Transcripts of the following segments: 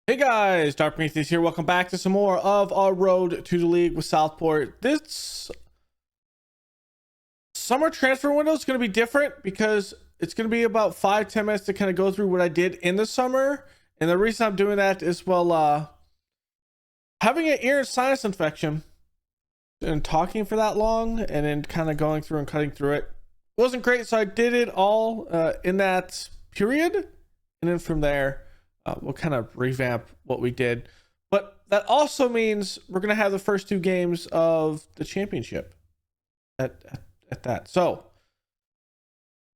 Hey guys, Dark Prometheus here. Welcome back to some more of our road to the league with Southport. This summer transfer window is going to be different because it's going to be about 5-10 minutes to kind of go through what I did in the summer. And the reason I'm doing that is, well, having an ear and sinus infection and talking for that long and then kind of going through and cutting through it wasn't great. So I did it all in that period. And then from there, we'll kind of revamp what we did. But that also means we're going to have the first two games of the championship at that. So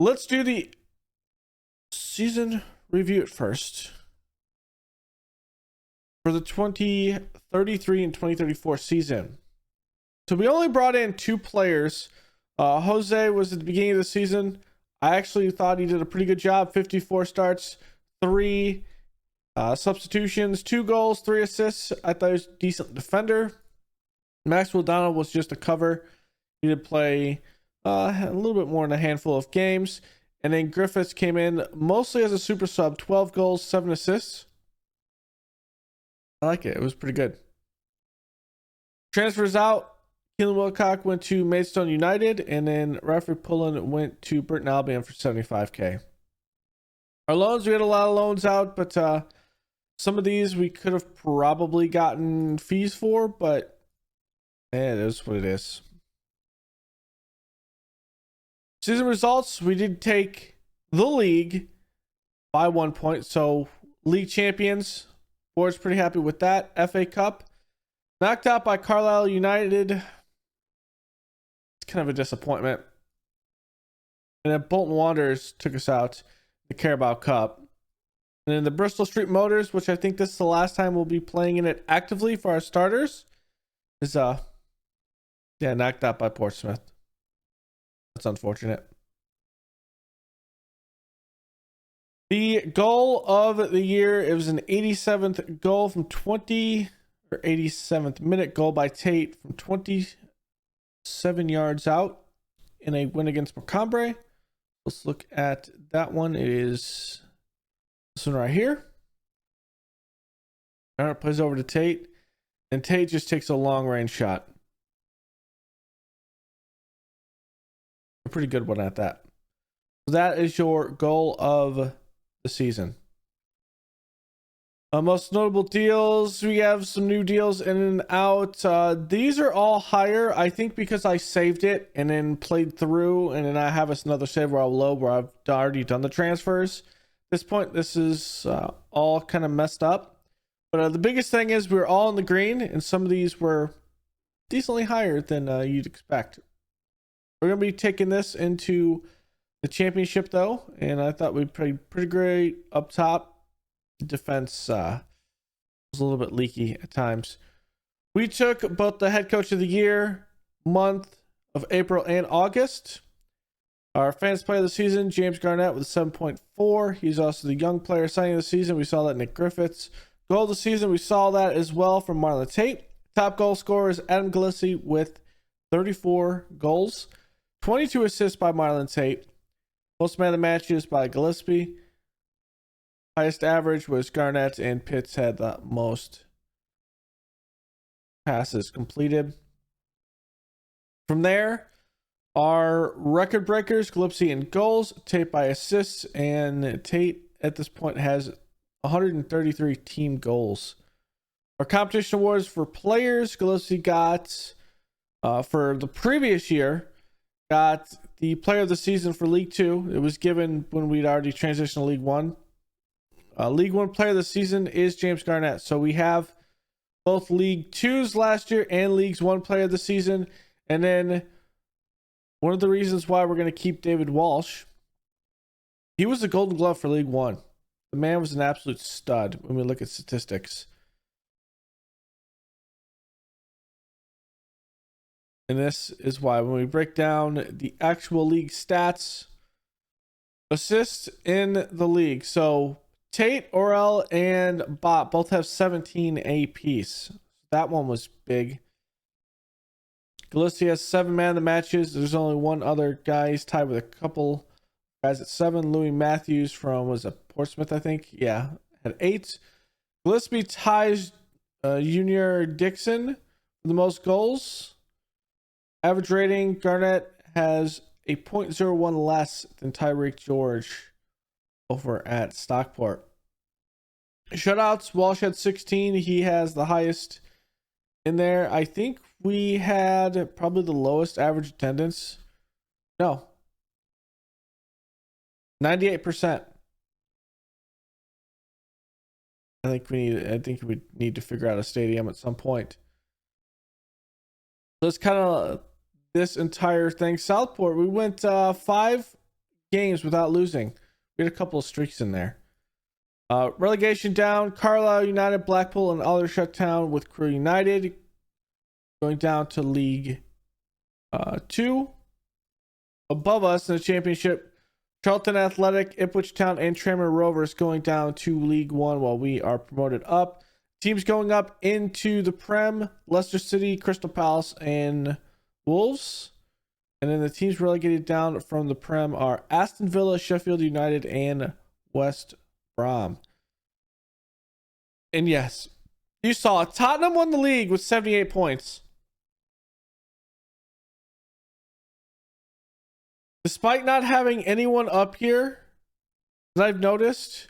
let's do the season review at first for the 2033 and 2034 season. So we only brought in two players. Jose was at the beginning of the season. I actually thought he did a pretty good job. 54 starts, 3 substitutions, 2 goals, 3 assists. I thought he was a decent defender. Maxwell Donald was just a cover. He did play a little bit more in a handful of games. And then Griffiths came in mostly as a super sub, 12 goals, 7 assists. I like it. It was pretty good. Transfers out. Keelan Wilcock went to Maidstone United, and then Raffrey Pullen went to Burton Albion for $75K. Our loans, we had a lot of loans out, but some of these we could have probably gotten fees for, but it is what it is. Season results, we did take the league by 1 point. So league champions, board's pretty happy with that. FA Cup, knocked out by Carlisle United. It's kind of a disappointment. And then Bolton Wanderers took us out the Carabao Cup. And then the Bristol Street Motors, which I think this is the last time we'll be playing in it actively for our starters, is knocked out by Portsmouth. That's unfortunate. The goal of the year, it was an 87th goal from 87th minute goal by Tate from 27 yards out in a win against Macombre. Let's look at that one. It is this one right here. All right, plays over to Tate, and Tate just takes a long range shot. A pretty good one at that. So that is your goal of the season. Most notable deals, we have some new deals in and out. These are all higher, I think, because I saved it and then played through, and then I have another save where I'll load where I've already done the transfers. At this point, this is all kind of messed up. But the biggest thing is we're all in the green, and some of these were decently higher than you'd expect. We're going to be taking this into the championship, though, and I thought we played pretty great up top. Defense was a little bit leaky at times. We took both the head coach of the year, month of April and August. Our fans player of the season, James Garnett with a 7.4. He's also the young player signing of the season. We saw that Nick Griffiths. Goal of the season, we saw that as well from Marlon Tate. Top goal scorer is Adam Gillespie with 34 goals. 22 assists by Marlon Tate. Most man of the matches by Gillespie. Highest average was Garnett, and Pitts had the most passes completed. From there, our record breakers, Gillespie in goals, Tate by assists, and Tate at this point has 133 team goals. Our competition awards for players, Gillespie got, for the previous year, got the player of the season for League 2. It was given when we'd already transitioned to League 1. League 1 player of the season is James Garnett. So we have both League 2s last year and League's 1 player of the season. And then one of the reasons why we're going to keep David Walsh, he was the Golden Glove for League 1. The man was an absolute stud when we look at statistics. And this is why when we break down the actual league stats, assists in the league. So Tate, Orel, and Bot both have 17 apiece. That one was big. Gillespie has 7 man of the matches. There's only one other guy. He's tied with a couple guys at 7. Louis Matthews from, was it Portsmouth, I think? Yeah, had 8. Gillespie ties Junior Dixon for the most goals. Average rating, Garnett has a .01 less than Tyreek George over at Stockport. Shutouts, Walsh had 16. He has the highest in there. I think we had probably the lowest average attendance. No. 98%. I think we need to figure out a stadium at some point. So it's kind of this entire thing. Southport, we went 5 games without losing. We had a couple of streaks in there. Relegation down, Carlisle United, Blackpool, and Aldershot Town with Crew United going down to League 2. Above us in the championship, Charlton Athletic, Ipswich Town, and Tranmere Rovers going down to League 1 while we are promoted up. Teams going up into the Prem, Leicester City, Crystal Palace, and Wolves. And then the teams relegated down from the Prem are Aston Villa, Sheffield United, and West Brom. And yes, you saw Tottenham won the league with 78 points. Despite not having anyone up here that I've noticed,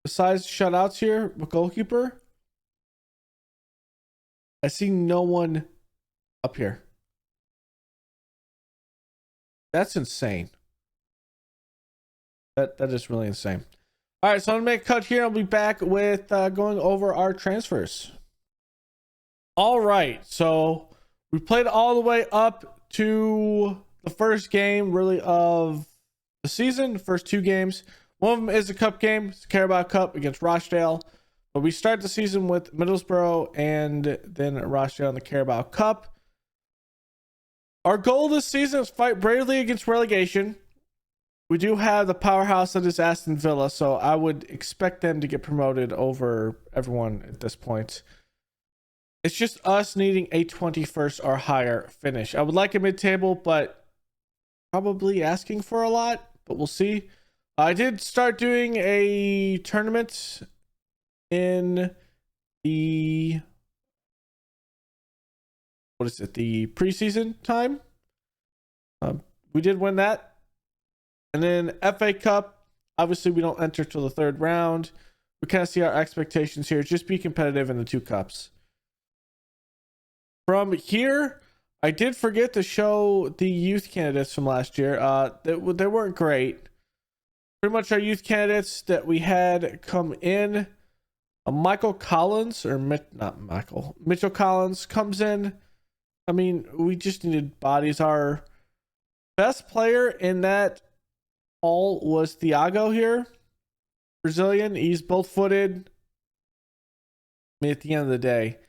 besides shutouts here, the goalkeeper, I see no one up here. That's insane. That is really insane. All right, so I'm gonna make a cut here. I'll be back with going over our transfers. All right, so we played all the way up to the first game, really, of the season. The first 2 games. One of them is a cup game. It's the Carabao Cup against Rochdale. But we start the season with Middlesbrough and then Rochdale in the Carabao Cup. Our goal this season is fight bravely against relegation. We do have the powerhouse that is Aston Villa, so I would expect them to get promoted over everyone at this point. It's just us needing a 21st or higher finish. I would like a mid-table, but probably asking for a lot, but we'll see. I did start doing a tournament in the the preseason time. We did win that. And then FA Cup, obviously we don't enter till the 3rd round. We kind of see our expectations here. Just be competitive in the 2 cups. From here, I did forget to show the youth candidates from last year. They weren't great. Pretty much our youth candidates that we had come in. Michael Collins, or not Michael, Mitchell Collins comes in. I mean, we just needed bodies. Our best player in that all was Thiago here. Brazilian. He's both-footed. I mean, at the end of the day,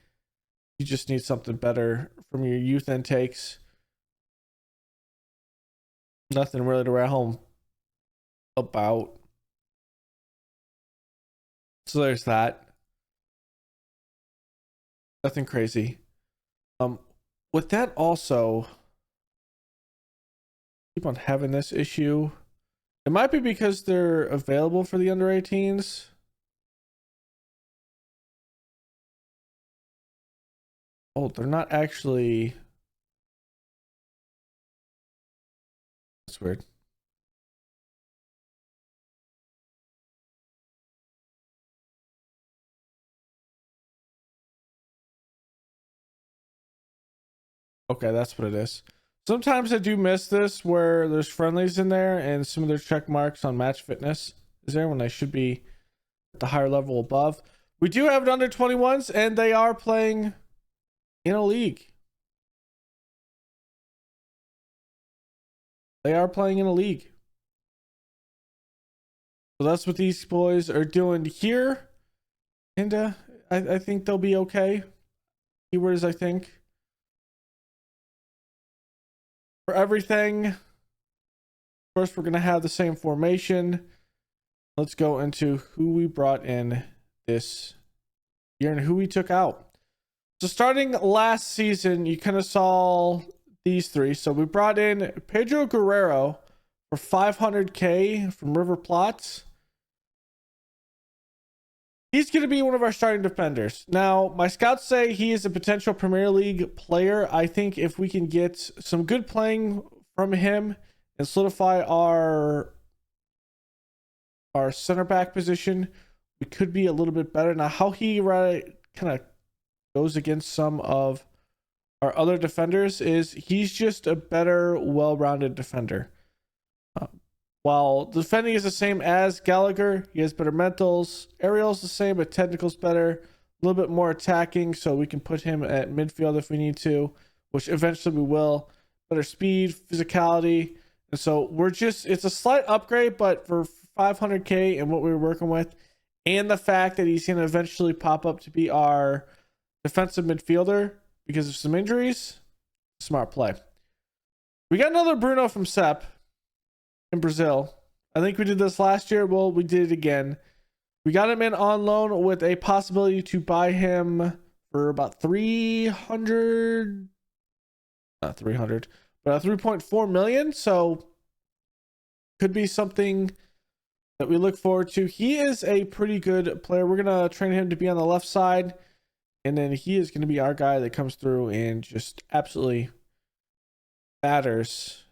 you just need something better from your youth intakes. Nothing really to write home about. So there's that. Nothing crazy. With that also, keep on having this issue. It might be because they're available for the under 18s. Oh, they're not actually. That's weird. Okay, that's what it is. Sometimes I do miss this where there's friendlies in there and some of their check marks on match fitness is there when they should be at the higher level above. We do have it under 21s and they are playing in a league. They are playing in a league. So that's what these boys are doing here. And I think they'll be okay. Keywords, I think. For everything, of course, we're going to have the same formation. Let's go into who we brought in this year and who we took out. So starting last season, you kind of saw these 3. So we brought in Pedro Guerrero for 500K from River Plate. He's going to be one of our starting defenders. Now, my scouts say he is a potential Premier League player. I think if we can get some good playing from him and solidify our center back position, we could be a little bit better. Now, how he kind of goes against some of our other defenders is he's just a better, well-rounded defender. While defending is the same as Gallagher, he has better mentals. Ariel's the same, but technical's better. A little bit more attacking, so we can put him at midfield if we need to, which eventually we will. Better speed, physicality. And so it's a slight upgrade, but for 500k and what we were working with, and the fact that he's going to eventually pop up to be our defensive midfielder because of some injuries, smart play. We got another Bruno from Sep in Brazil. I think we did this last year. Well, we did it again. We got him in on loan with a possibility to buy him for about 300, not 300, but 3.4 million. So could be something that we look forward to. He is a pretty good player. We're going to train him to be on the left side, and then he is going to be our guy that comes through and just absolutely batters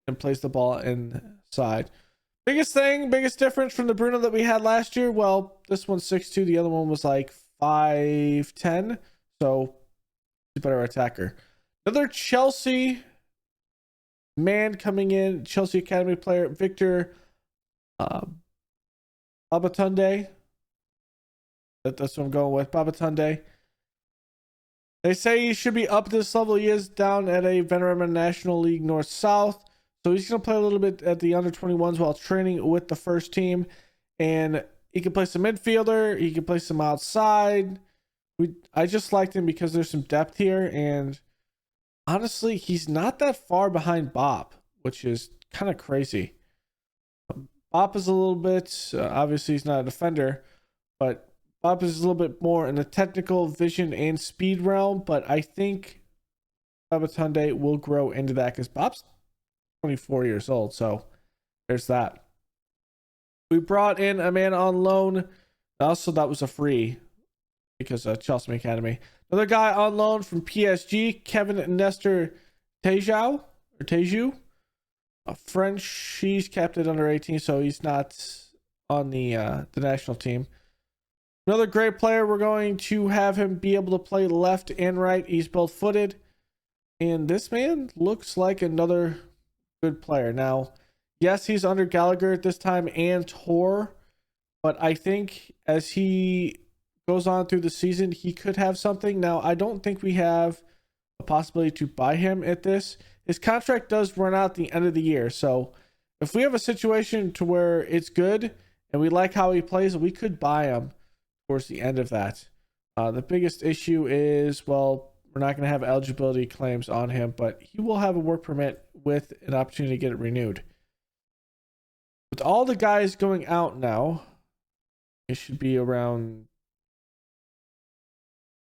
and plays the ball inside. Biggest difference from the Bruno that we had last year, well, this one's 6'2", the other one was like 5'10", so he's a better attacker. Another Chelsea man coming in, Chelsea Academy player, Victor Babatunde. That's what I'm going with, Babatunde. They say he should be up to this level. He is down at a Venerable National League North-South. So he's going to play a little bit at the under-21s while training with the first team. And he can play some midfielder. He can play some outside. I just liked him because there's some depth here. And honestly, he's not that far behind Bob, which is kind of crazy. Bob is a little bit, obviously he's not a defender, but Bob is a little bit more in the technical vision and speed realm. But I think Babatunde will grow into that because Bob's 24 years old, so there's that. We brought in a man on loan. Also, that was a free because of Chelsea Academy. Another guy on loan from PSG, Kevin Nestor Teju, a French. He's captain under 18, so he's not on the national team. Another great player. We're going to have him be able to play left and right. He's both footed, and this man looks like another good player. Now, yes, he's under Gallagher at this time and Tor, but I think as he goes on through the season, he could have something. Now, I don't think we have a possibility to buy him at this. His contract does run out at the end of the year, so if we have a situation to where it's good and we like how he plays, we could buy him towards the end of that. The biggest issue is, well, we're not going to have eligibility claims on him, but he will have a work permit with an opportunity to get it renewed. With all the guys going out now, it should be around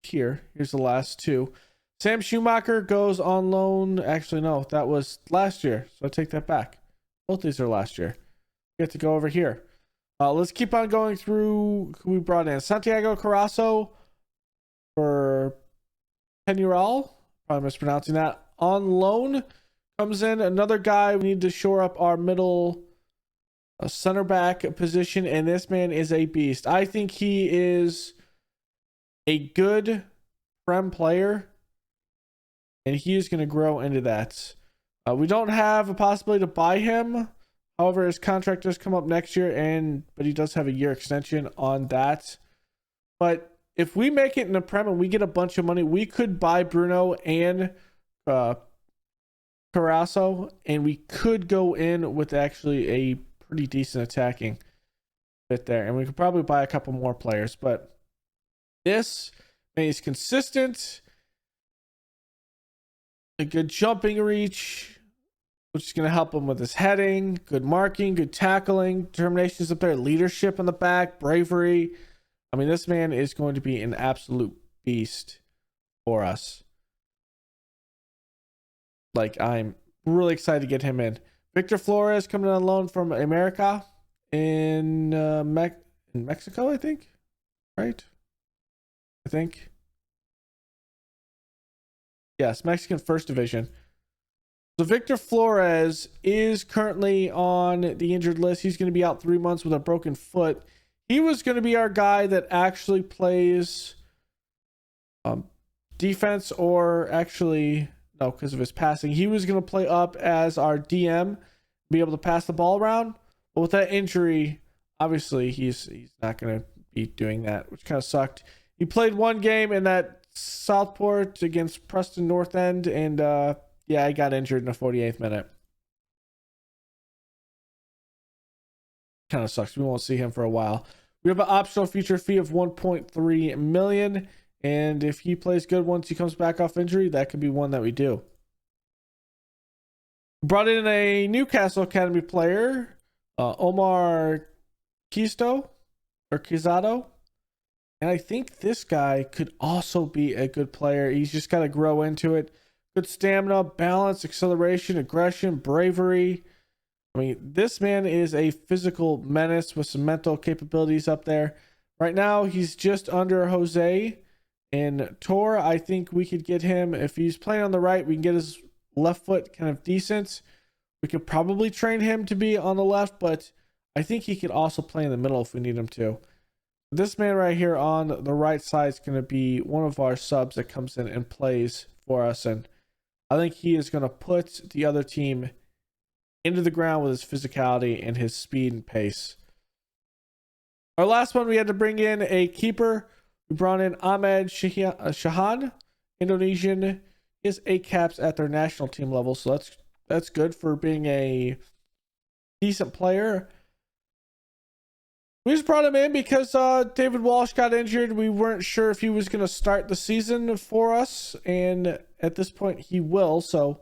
here. Here's the last two. Sam Schumacher goes on loan. Actually, no, that was last year, so I take that back. Both these are last year. We have to go over here. Let's keep on going through who we brought in. Santiago Carasso for Penural, probably mispronouncing that, on loan. Comes in another guy. We need to shore up our middle center back position, and this man is a beast. I think he is a good Prem player, and he is going to grow into that. We don't have a possibility to buy him. However, his contract does come up next year, but he does have a year extension on that. But if we make it in the Prem and we get a bunch of money, we could buy Bruno and Carasso, and we could go in with actually a pretty decent attacking bit there. And we could probably buy a couple more players. But this man is consistent, a good jumping reach, which is going to help him with his heading, good marking, good tackling, determination is up there, leadership on the back, bravery. I mean, this man is going to be an absolute beast for us. Like, I'm really excited to get him in. Victor Flores coming on loan from America in Mexico, I think. right? I think. Yes, Mexican First Division. So Victor Flores is currently on the injured list. He's going to be out 3 months with a broken foot. He was going to be our guy that actually plays defense, or actually, no, because of his passing. He was going to play up as our DM, be able to pass the ball around. But with that injury, obviously, he's not going to be doing that, which kind of sucked. He played one game in that Southport against Preston North End, and yeah, I got injured in the 48th minute. Kind of sucks. We won't see him for a while. We have an optional feature fee of 1.3 million, and if he plays good once he comes back off injury, that could be one that we do. Brought in a Newcastle Academy player, Omar Quizado, and I think this guy could also be a good player. He's just got to grow into it. Good stamina, balance, acceleration, aggression, bravery. I mean, this man is a physical menace with some mental capabilities up there. Right now, he's just under Jose and Tor. I think we could get him, if he's playing on the right, we can get his left foot kind of decent. We could probably train him to be on the left, but I think he could also play in the middle if we need him to. This man right here on the right side is going to be one of our subs that comes in and plays for us, and I think he is going to put the other team into the ground with his physicality and his speed and pace. Our last one, we had to bring in a keeper. We brought in Ahmed Shahan, Indonesian. He has 8 caps at their national team level, so that's good for being a decent player. We just brought him in because David Walsh got injured. We weren't sure if he was going to start the season for us, and at this point he will. So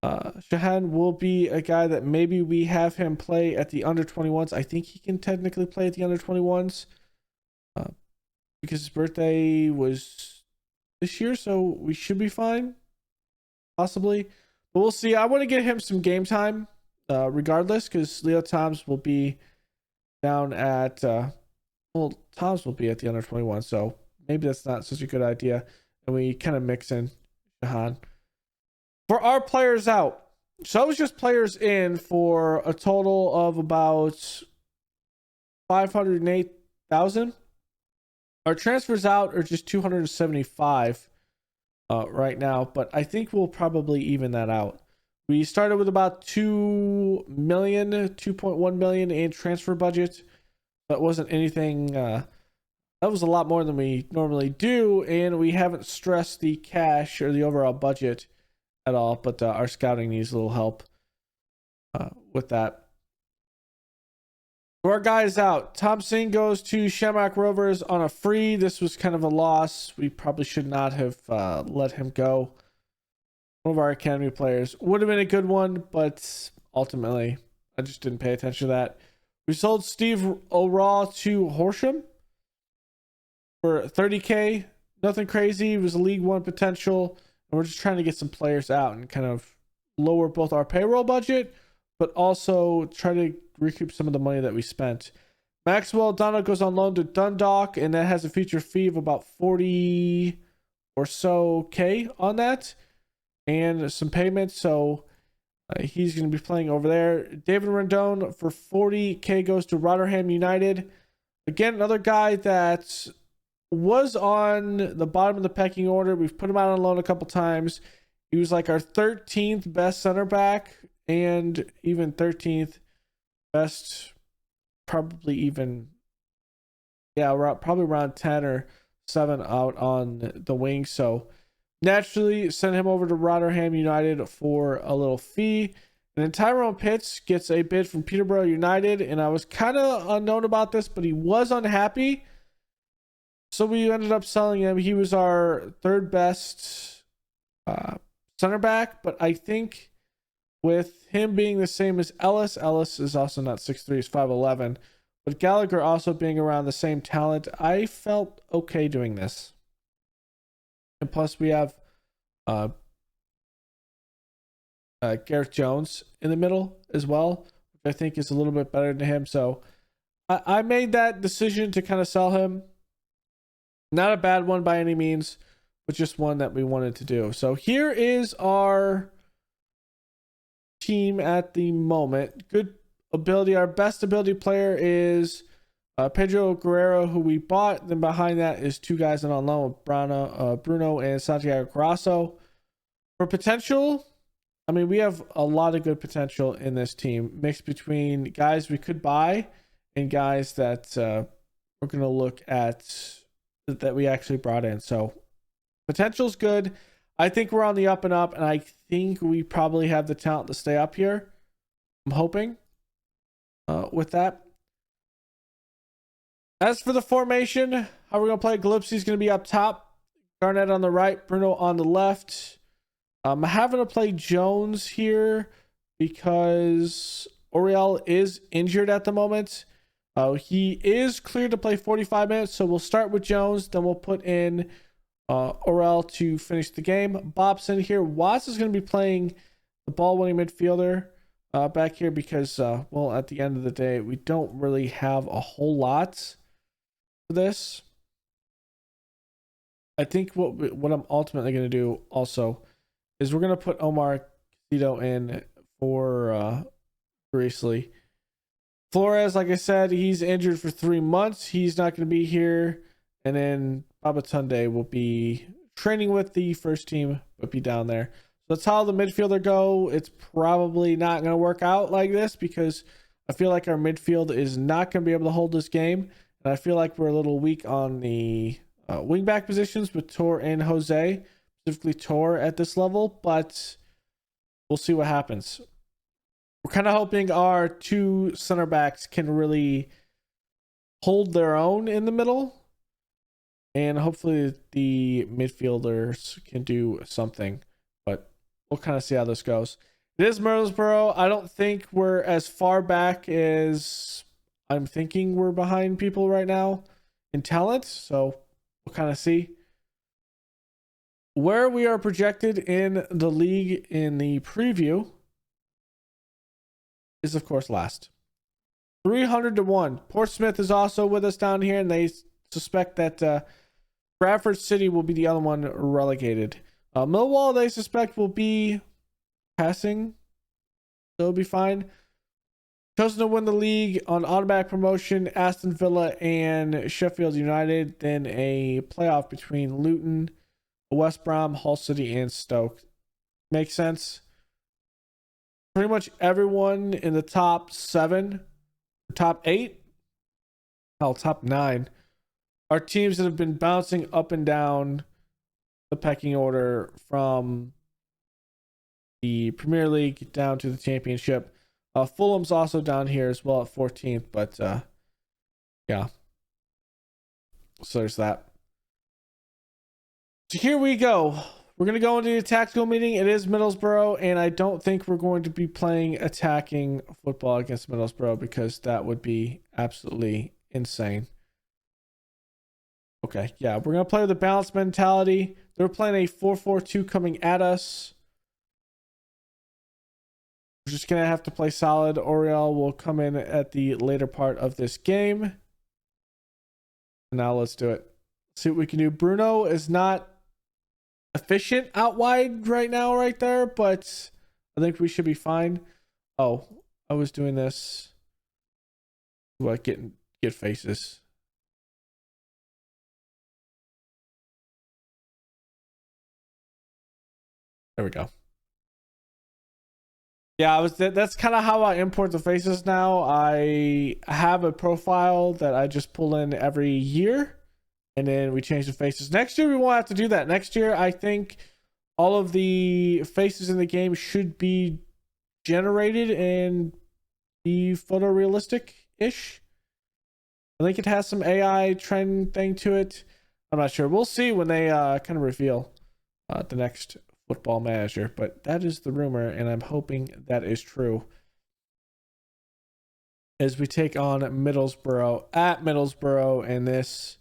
Shahan will be a guy that maybe we have him play at the under 21s. I think he can technically play at the under 21s because his birthday was this year, so we should be fine, possibly. But we'll see. I want to get him some game time regardless, because Leo Toms will be down at Toms will be at the under 21, so maybe that's not such a good idea, and we kind of mix in Shahan. For our players out, so that was just players in for a total of about 508,000. Our transfers out are just 275 right now, but I think we'll probably even that out. We started with about 2.1 million in transfer budget. That wasn't anything, that was a lot more than we normally do, and we haven't stressed the cash or the overall budget at all, but our scouting needs a little help with that. For our guys out, Tom Singh goes to Shamrock Rovers on a free. This was kind of a loss. We probably should not have let him go. One of our academy players. Would have been a good one, but ultimately I just didn't pay attention to that. We sold Steve O'Raw to Horsham for 30K. Nothing crazy. It was a League One potential. And we're just trying to get some players out and kind of lower both our payroll budget, but also try to recoup some of the money that we spent. Maxwell Dono goes on loan to Dundalk, and that has a feature fee of about 40 or so K on that, and some payments. So he's going to be playing over there. David Rendon for 40K goes to Rotherham United. Again, another guy that was on the bottom of the pecking order. We've put him out on loan a couple times. He was like our 13th best center back, and even 13th best, probably even, yeah, probably around 10 or 7 out on the wing. So naturally send him over to Rotherham United for a little fee. And then Tyrone Pitts gets a bid from Peterborough United, and I was kind of unknown about this, but he was unhappy, so we ended up selling him. He was our 3rd best center back, but I think with him being the same as Ellis is also not 6'3", he's 5'11", but Gallagher also being around the same talent, I felt okay doing this. And plus we have Gareth Jones in the middle as well, which I think is a little bit better than him. So I made that decision to kind of sell him. Not a bad one by any means, but just one that we wanted to do. So here is our team at the moment. Good ability. Our best ability player is Pedro Guerrero, who we bought. Then behind that is two guys on loan, Bruno and Santiago Carasso. For potential, I mean, we have a lot of good potential in this team, mixed between guys we could buy and guys that we're going to look at that we actually brought in. So potential's good. I think we're on the up and up, and I think we probably have the talent to stay up here. I'm hoping with that. As for the formation, how we're going to play, Galipsi's going to be up top, Garnett on the right, Bruno on the left. I'm having to play Jones here because Oriel is injured at the moment. He is cleared to play 45 minutes, so we'll start with Jones, then we'll put in Oriel to finish the game. Bob's in here. Watts is going to be playing the ball-winning midfielder back here because, well, at the end of the day, we don't really have a whole lot for this. I think what I'm ultimately going to do also is we're going to put Omar Casito in for Gracely. Flores, like I said, he's injured for 3 months. He's not going to be here. And then Babatunde will be training with the first team, but be down there. So that's how the midfielder go. It's probably not going to work out like this because I feel like our midfield is not going to be able to hold this game. And I feel like we're a little weak on the wingback positions with Tor and Jose, specifically Tor at this level, but we'll see what happens. We're kind of hoping our two center backs can really hold their own in the middle, and hopefully the midfielders can do something, but we'll kind of see how this goes. It is Middlesbrough. I don't think we're as far back as I'm thinking we're behind people right now in talent, so we'll kind of see. Where we are projected in the league in the preview is, of course, last. 300-1. Portsmouth is also with us down here, and they suspect that Bradford City will be the other one relegated. Millwall, they suspect, will be passing. So it'll be fine. Chosen to win the league on automatic promotion, Aston Villa and Sheffield United. Then a playoff between Luton, West Brom, Hull City, and Stoke. Makes sense. Pretty much everyone in the top 7, top 8, top 9 are teams that have been bouncing up and down the pecking order from the Premier League down to the Championship. Fulham's also down here as well at 14th, but yeah. So there's that. So here we go. We're going to go into the tactical meeting. It is Middlesbrough, and I don't think we're going to be playing attacking football against Middlesbrough because that would be absolutely insane. Okay, yeah, we're going to play with a balanced mentality. They're playing a 4-4-2 coming at us. We're just going to have to play solid. Oriel will come in at the later part of this game. Now let's do it. See what we can do. Bruno is not efficient out wide right now, right there, but I think we should be fine. Oh, I was doing this. What, get faces. There we go. Yeah, that's kind of how I import the faces now. I have a profile that I just pull in every year, and then we change the faces. Next year we won't have to do that. Next year I think all of the faces in the game should be generated and be photorealistic-ish. I think it has some AI trend thing to it. I'm not sure. We'll see when they kind of reveal the next Football Manager, but that is the rumor, and I'm hoping that is true. As we take on Middlesbrough at Middlesbrough, and this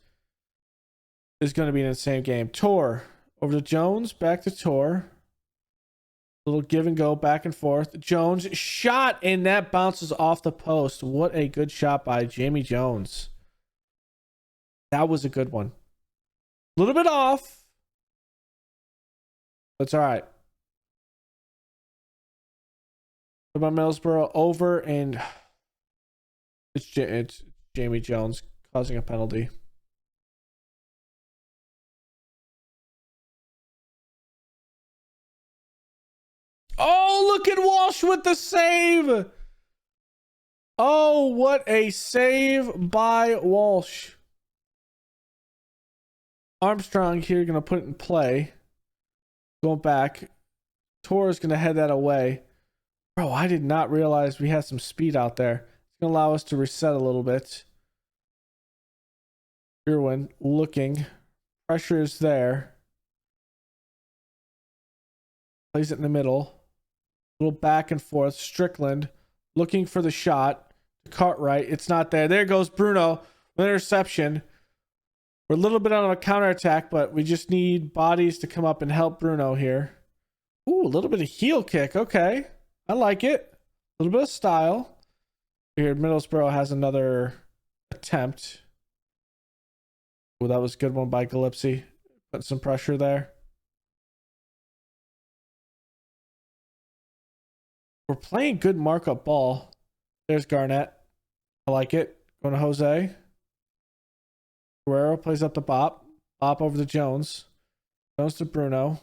is going to be an insane game. Tor over to Jones, back to Tor. Little give and go, back and forth. Jones shot, and that bounces off the post. What a good shot by Jamie Jones. That was a good one. A little bit off. That's all right. About Middlesbrough over, and it's Jamie Jones causing a penalty. Oh, look at Walsh with the save. Oh, what a save by Walsh. Armstrong here going to put it in play. Going back. Torres going to head that away. Bro, I did not realize we had some speed out there. It's going to allow us to reset a little bit. Irwin looking. Pressure is there. Plays it in the middle. A little back and forth. Strickland looking for the shot. Cartwright. It's not there. There goes Bruno with interception. We're a little bit on a counterattack, but we just need bodies to come up and help Bruno here. Ooh, a little bit of heel kick. Okay. I like it. A little bit of style. Here, Middlesbrough has another attempt. Oh, that was a good one by Gillespie. Put some pressure there. We're playing good markup ball. There's Garnett. I like it. Going to Jose. Guerrero plays up to Bop. Bop over to Jones. Jones to Bruno.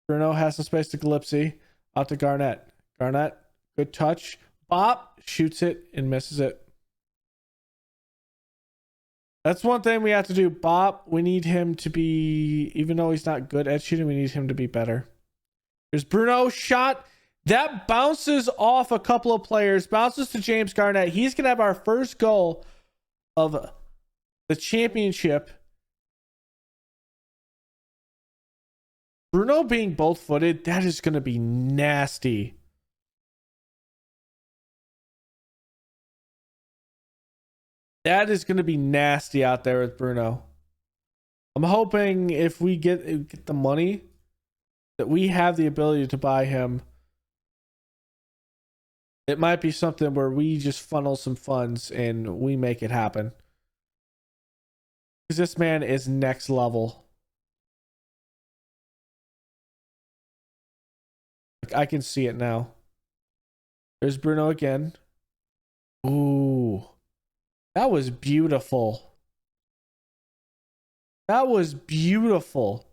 Bruno has some space to Gillespie. Out to Garnett. Garnett, good touch. Bop shoots it and misses it. That's one thing we have to do. Bop, we need him to be, even though he's not good at shooting, we need him to be better. There's Bruno, shot. That bounces off a couple of players. Bounces to James Garnett. He's going to have our first goal of the championship. Bruno being both-footed, that is going to be nasty. That is going to be nasty out there with Bruno. I'm hoping if we get the money that we have the ability to buy him. It might be something where we just funnel some funds and we make it happen. Because this man is next level. I can see it now. There's Bruno again. Ooh. That was beautiful. That was beautiful.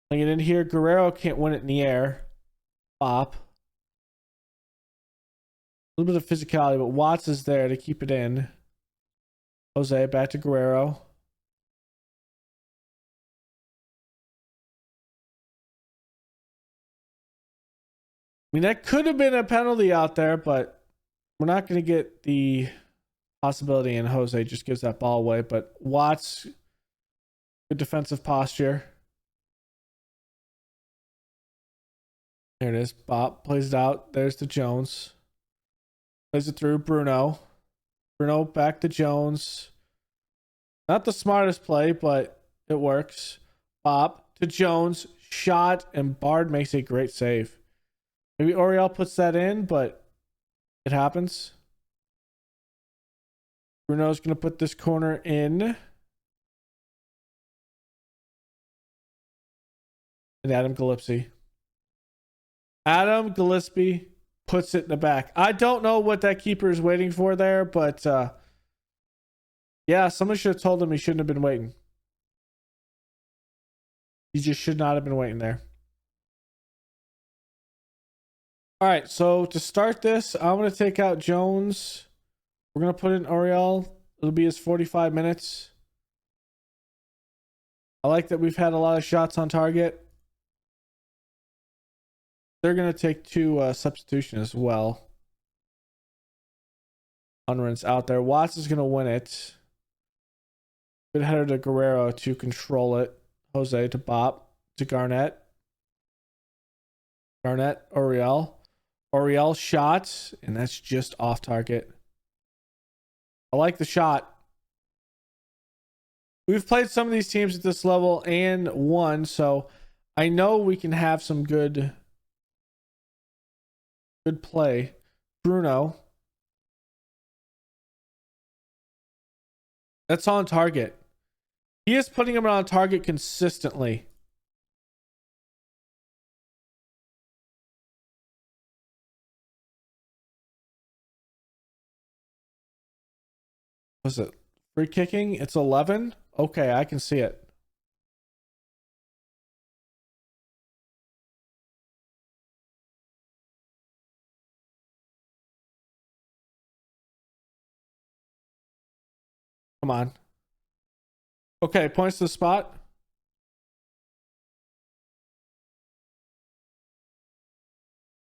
Bring it in here. Guerrero can't win it in the air. Bop. A little bit of physicality, but Watts is there to keep it in. Jose back to Guerrero. I mean, that could have been a penalty out there, but we're not going to get the possibility, and Jose just gives that ball away. But Watts, good defensive posture. There it is. Bop plays it out. There's the Jones. Plays it through Bruno. Bruno back to Jones. Not the smartest play, but it works. Bop to Jones. Shot, and Bard makes a great save. Maybe Oriel puts that in, but it happens. Bruno's going to put this corner in. And Adam Gillespie. Adam Gillespie puts it in the back. I don't know what that keeper is waiting for there, but yeah, someone should have told him he shouldn't have been waiting. He just should not have been waiting there. All right, so to start this, I'm going to take out Jones. We're going to put in Oriel. It'll be his 45 minutes. I like that we've had a lot of shots on target. They're going to take two substitution as well. Unrin's out there. Watts is going to win it. Good header to Guerrero to control it. Jose to Bop to Garnett. Garnett, Oriel. Oriel shot, and that's just off target. I like the shot. We've played some of these teams at this level and won, so I know we can have some good play. Bruno. That's on target. He is putting him on target consistently. Was it free kicking? It's 11. Okay, I can see it. Come on. Okay, points to the spot.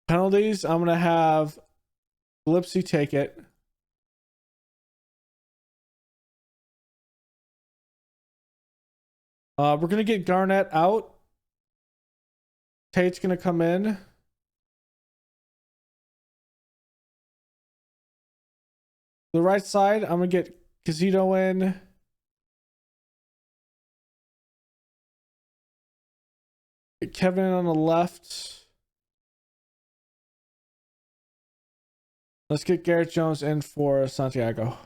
Penalties. I'm gonna have Lipsy take it. We're gonna get Garnett out. Tate's gonna come in. The right side, I'm gonna get Casito in. Get Kevin on the left. Let's get Garrett Jones in for Santiago.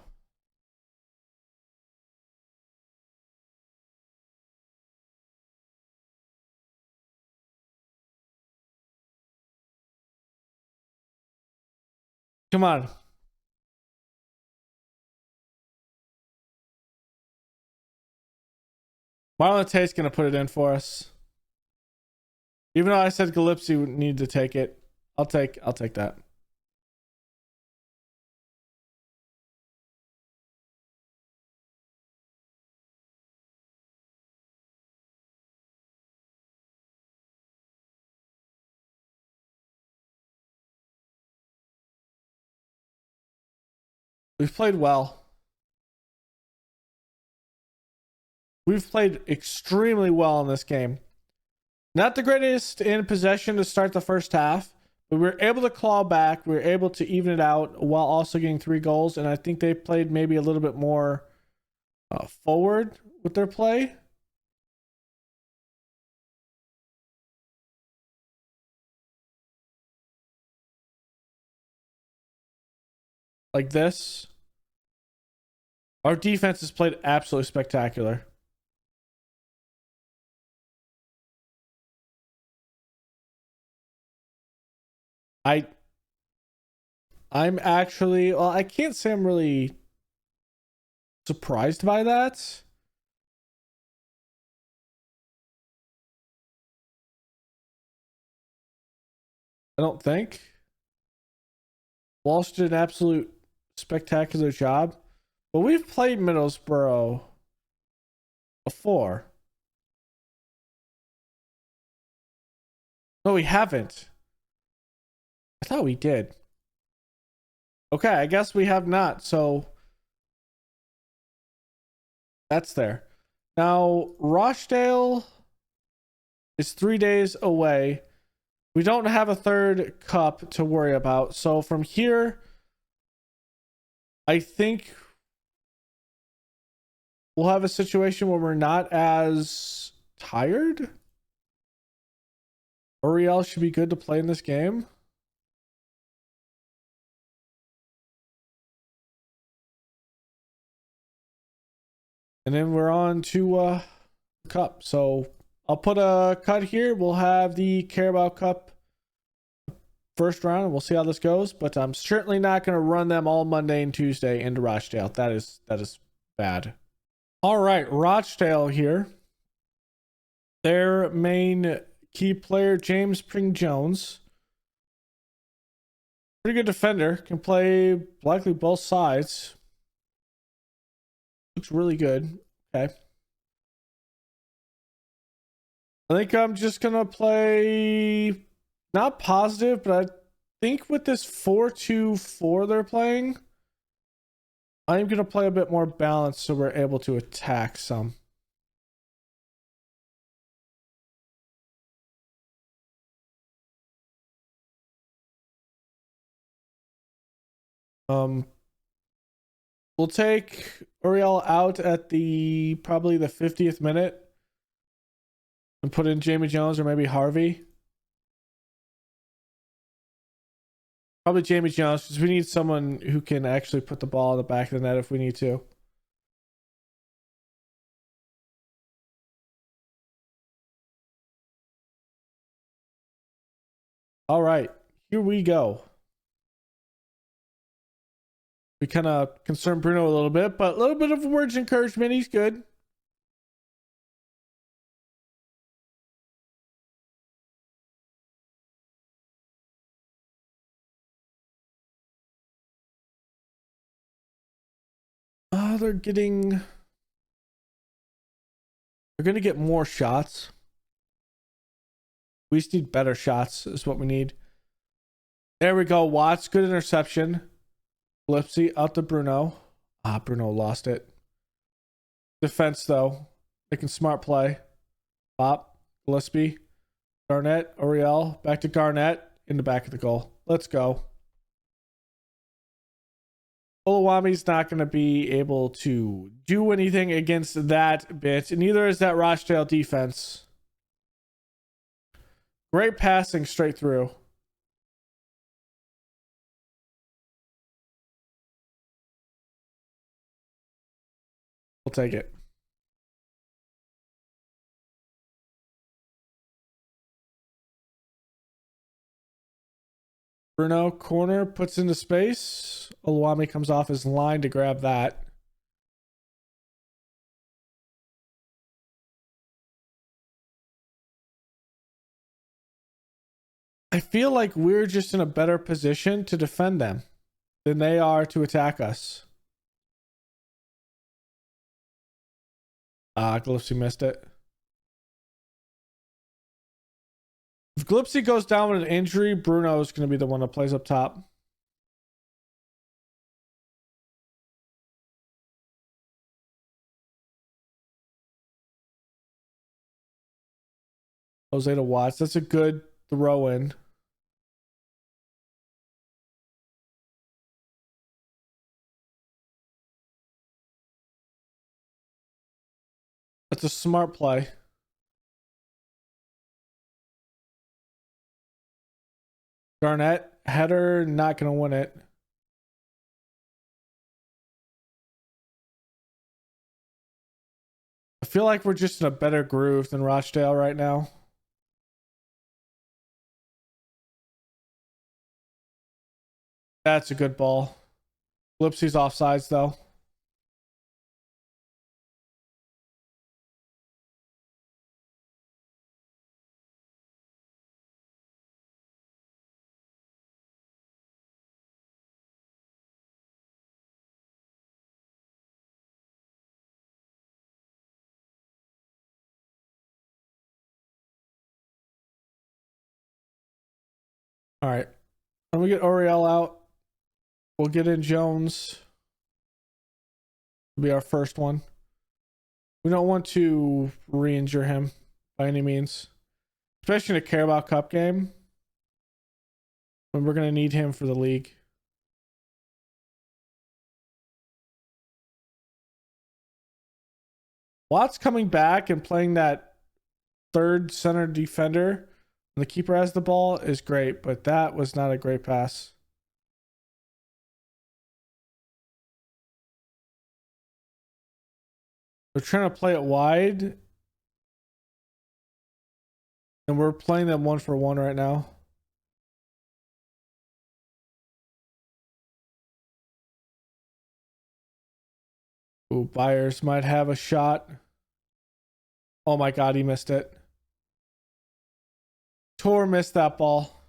Come on. Marlon Tate's gonna put it in for us. Even though I said Galipsy would need to take it. I'll take that. We've played well. We've played extremely well in this game. Not the greatest in possession to start the first half, but we were able to claw back. We were able to even it out while also getting 3 goals. And I think they played maybe a little bit more forward with their play. Like this. Our defense has played absolutely spectacular. I'm actually, well, I can't say I'm really surprised by that. I don't think. Walsh did an absolute spectacular job. But we've played Middlesbrough before. No, we haven't. I thought we did. Okay, I guess we have not. So that's there. Now, Rochdale is 3 days away. We don't have a third cup to worry about. So from here, I think we'll have a situation where we're not as tired. Uriel should be good to play in this game. And then we're on to cup. So I'll put a cut here. We'll have the Carabao Cup first round, and we'll see how this goes. But I'm certainly not going to run them all Monday and Tuesday into Rochdale. That is bad. All right, Rochdale here. Their main key player, James Pring-Jones. Pretty good defender. Can play likely both sides. Looks really good. Okay. I think I'm just going to play not positive, but I think with this 4-2-4 they're playing, I'm going to play a bit more balanced so we're able to attack some. We'll take Uriel out at probably the 50th minute and put in Jamie Jones or maybe Harvey. Probably Jamie Jones because we need someone who can actually put the ball in the back of the net if we need to. All right, here we go. We kind of concerned Bruno a little bit, but a little bit of words of encouragement. He's good. They're going to get more shots. We just need better shots is what we need. There we go. Watts, good interception. Lipsy out to Bruno. Bruno lost it. Defense though. Making smart play. Pop. Gillespie. Garnett. Oriel. Back to Garnett. In the back of the goal. Let's go. Olawami's not going to be able to do anything against that bit. Neither is that Rochdale defense. Great passing straight through. We'll take it. Bruno, corner, puts into space. Olawami comes off his line to grab that. I feel like we're just in a better position to defend them than they are to attack us. Gillespie missed it. If Gillespie goes down with an injury, Bruno is going to be the one that plays up top. Jose to Watts. That's a good throw in. That's a smart play. Garnett, header, not going to win it. I feel like we're just in a better groove than Rochdale right now. That's a good ball. Lipsy's offsides though. All right. When we get Oriel out, we'll get in Jones. Will be our first one. We don't want to re-injure him by any means, especially in a Carabao Cup game when we're going to need him for the league. Watts coming back and playing that third center defender when the keeper has the ball is great, but that was not a great pass. They're trying to play it wide, and we're playing them 1-for-1 right now. Ooh, Byers might have a shot. Oh my God, he missed it. Tor missed that ball.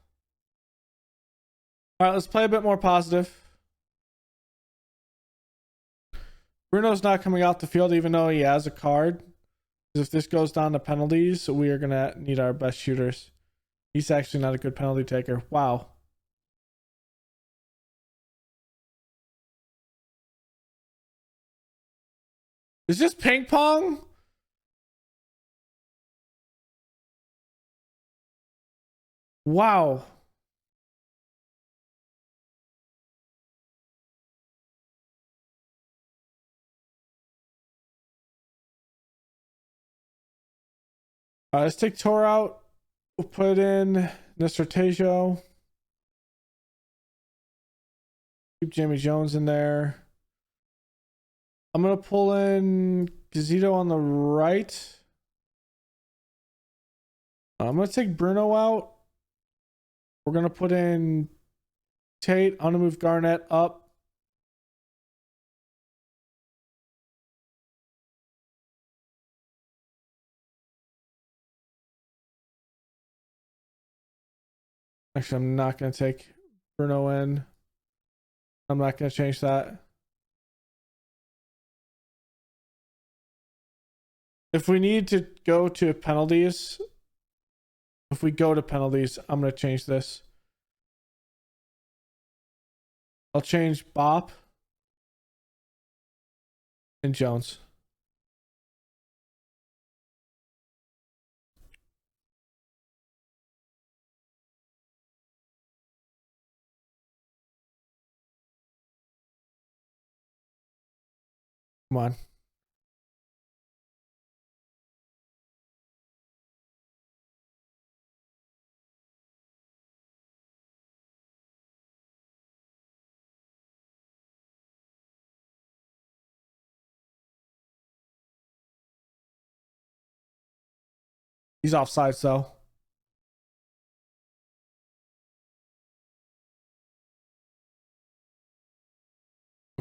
All right, let's play a bit more positive. Bruno's not coming off the field even though he has a card. If this goes down to penalties, we are going to need our best shooters. He's actually not a good penalty taker. Wow. Is this ping pong? Wow. Let's take Tor out. We'll put in Nestor. Keep Jamie Jones in there. I'm going to pull in Gazito on the right. I'm going to take Bruno out. We're going to put in Tate. I'm going to move Garnett up. Actually, I'm not going to take Bruno in. I'm not going to change that. If we need to go to penalties, if we go to penalties, I'm going to change this. I'll change Bop and Jones. Come on. He's offsides though.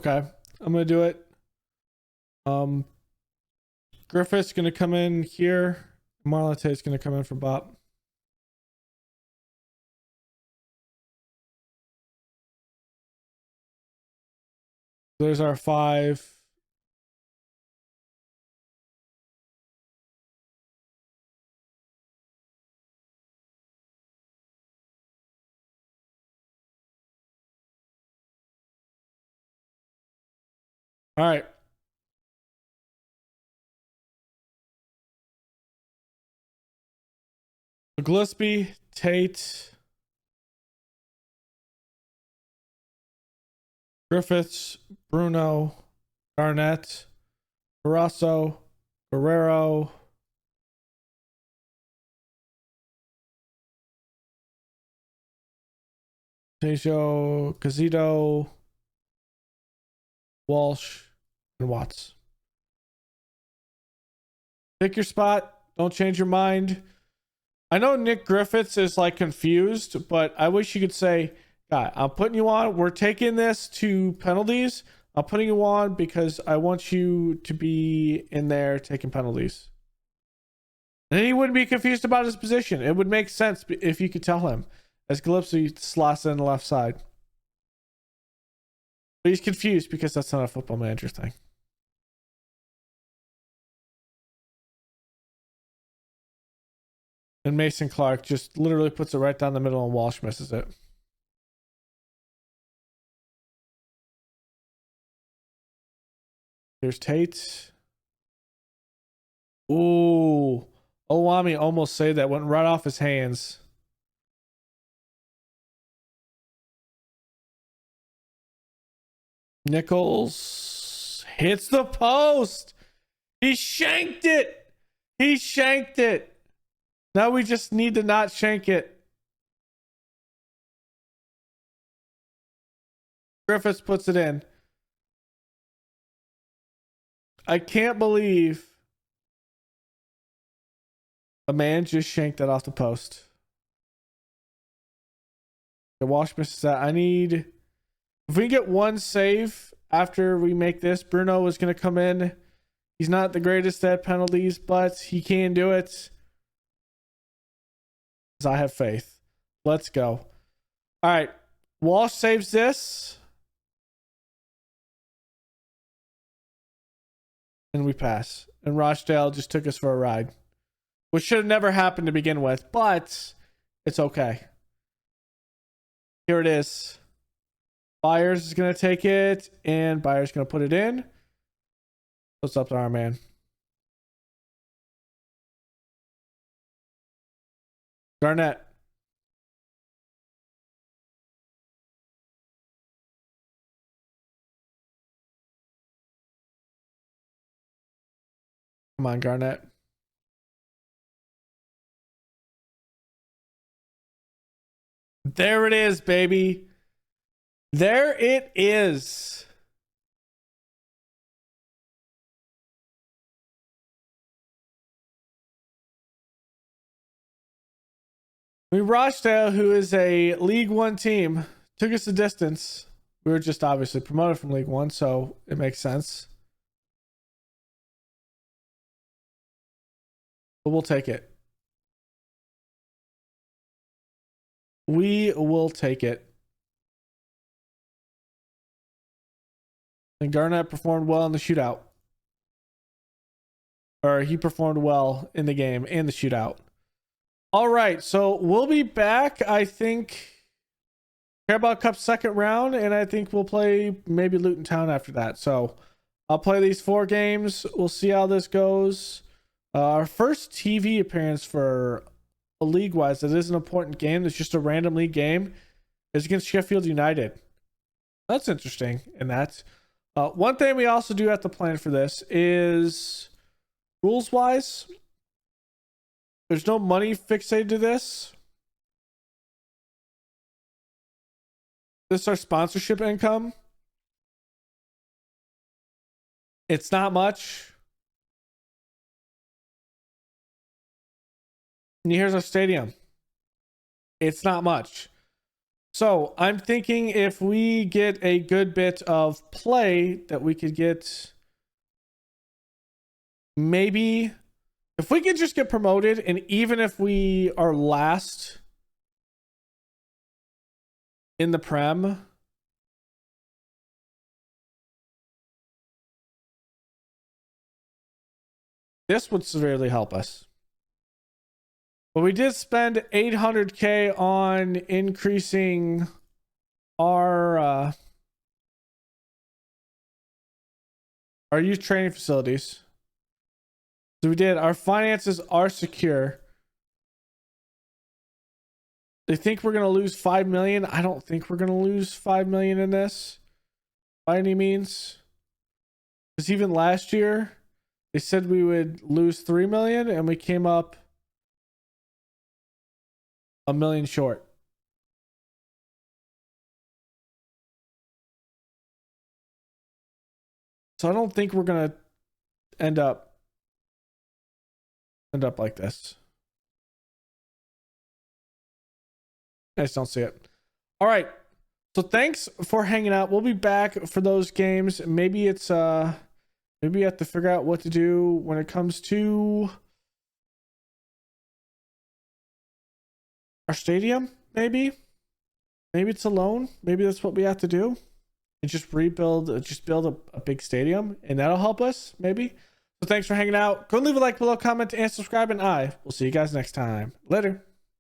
Okay, I'm gonna do it. Griffith's gonna come in here. Marlon Tate's gonna come in for Bop. There's our 5. All right. Gillespie, Tate, Griffiths, Bruno, Garnett, Barrasso, Guerrero, Tejo, Cazito, Walsh, and Watts. Pick your spot. Don't change your mind. I know Nick Griffiths is like confused, but I wish you could say, God, I'm putting you on. We're taking this to penalties. I'm putting you on because I want you to be in there taking penalties. And then he wouldn't be confused about his position. It would make sense if you could tell him as Gillespie slots in the left side. But he's confused because that's not a football manager thing. And Mason Clark just literally puts it right down the middle and Walsh misses it. Here's Tate. Ooh. Owami almost saved that. Went right off his hands. Nichols hits the post. He shanked it. He shanked it. Now we just need to not shank it. Griffiths puts it in. I can't believe a man just shanked that off the post. The Walsh misses that. I need... If we can get one save after we make this, Bruno is going to come in. He's not the greatest at penalties, but he can do it. I have faith. Let's go. All right. Walsh saves this. And we pass. And Rochdale just took us for a ride. Which should have never happened to begin with, but it's okay. Here it is. Byers is going to take it, and Byers is going to put it in. What's up to our man? Garnett. Come on, Garnett. There it is, baby. There it is. I mean, Rochdale, who is a League One team, took us the distance. We were just obviously promoted from League One, so it makes sense. But we'll take it. We will take it. And Garnett performed well in the shootout. Or he performed well in the game and the shootout. All right, so we'll be back, I think, Carabao Cup second round, and I think we'll play maybe Luton Town after that. So I'll play these 4 games. We'll see how this goes. Our first TV appearance for a league-wise, that is an important game. It's just a random league game. Is against Sheffield United. That's interesting in that. One thing we also do have to plan for this is rules-wise, there's no money fixated to this. This is our sponsorship income. It's not much. And here's our stadium. It's not much. So I'm thinking if we get a good bit of play that we could get, maybe if we could just get promoted, and even if we are last in the Prem, this would severely help us. But we did spend 800K on increasing our youth training facilities. So we did. Our finances are secure. They think we're going to lose 5 million. I don't think we're going to lose 5 million in this by any means. Because even last year, they said we would lose 3 million and we came up $1 million short. So I don't think we're going to end up like this. I just don't see it. All right. So thanks for hanging out. We'll be back for those games. Maybe it's maybe you have to figure out what to do when it comes to our stadium. Maybe it's a loan. Maybe that's what we have to do. And just build a big stadium, and that'll help us, maybe. So thanks for hanging out. Go and leave a like below, comment, and subscribe, and I will see you guys next time. Later.